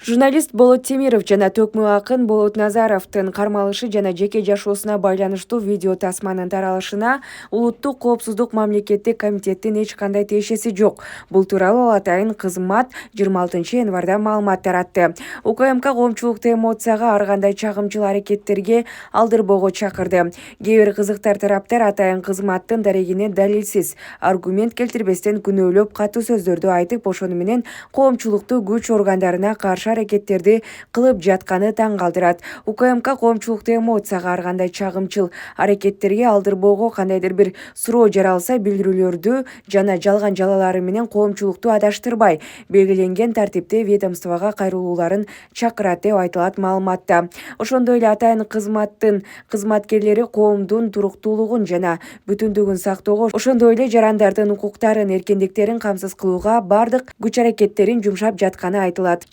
Журналист Болот Темиров жана Төкмө акын Болот Назаровдун кармалышы жана жеке жашоосуна байланыштуу видео тасманын таралышына Улуттук коопсуздук мамлекеттик комитеттин эч кандай тиешеси жок. Бул тууралуу Атайын кызмат 26-январда маалымат таратты. УКМК коомчулукту эмоцияга ар кандай чагымчыл аракеттерге алдырбоого чакырды. Кээ бир кызыктар тараптар Атайын кызматтын дарегине далилсиз, аргумент келтирбестен күнөөлөп катуу сөздөрдү айтып, ошону менен коомчулукту күч органдарына каршы аракеттерди кылып жатканы таң калтырат. УКМК коомчулукту эмоцияга ар кандай чагымчыл аракеттерге алдырбоого кандайдыр бир суроо жаралса, билдирүүлөрдү жана жалган жалалары менен коомчулукту адаштырбай, белгиленген тартипте ведомствого кайрылууларын чакырат деп айтылат маалыматта. Ошондой эле Атайын кызматтын кызматкерлери коомдун туруктуулугун жана бүтүндүгүн сактоого, ошондой эле жарандардын укуктарын, эркиндиктерин камсыз кылууга бардык күч аракеттерин жумшап жатканы айтылат.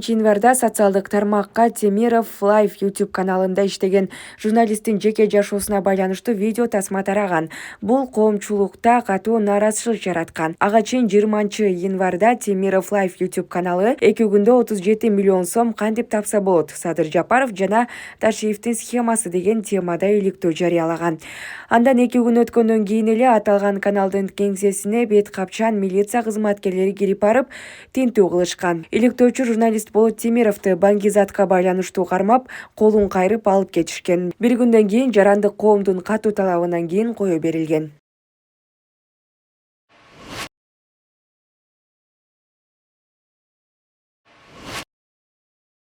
25-январда социалдык тармакка Темиров Live YouTube каналында иштеген журналисттин жеке жашоосуна байланыштуу видео тасма тараган. Бул коомчулукта катуу нааразычылык жараткан. Ага чейин 20-январда Темиров Live YouTube каналы 2 күндө 37 миллион сом кантип тапса болот, Садыр Жапаров жана Ташиевдин схемасы деген темада иликтөө жарыялаган. Андан 2 күн өткөндөн кийин эле аталган каналдын кеңсесине бет капчан милиция кызматкерлери кирип барып, тинтүү кылышкан. Иликтөөчү журналист Болот Темировду баңгизатка байланыштуу кармап, колун кайрып алып кетишкен. 1 күндөн кийин жарандык коомдун катуу талабынан кийин кое берилген.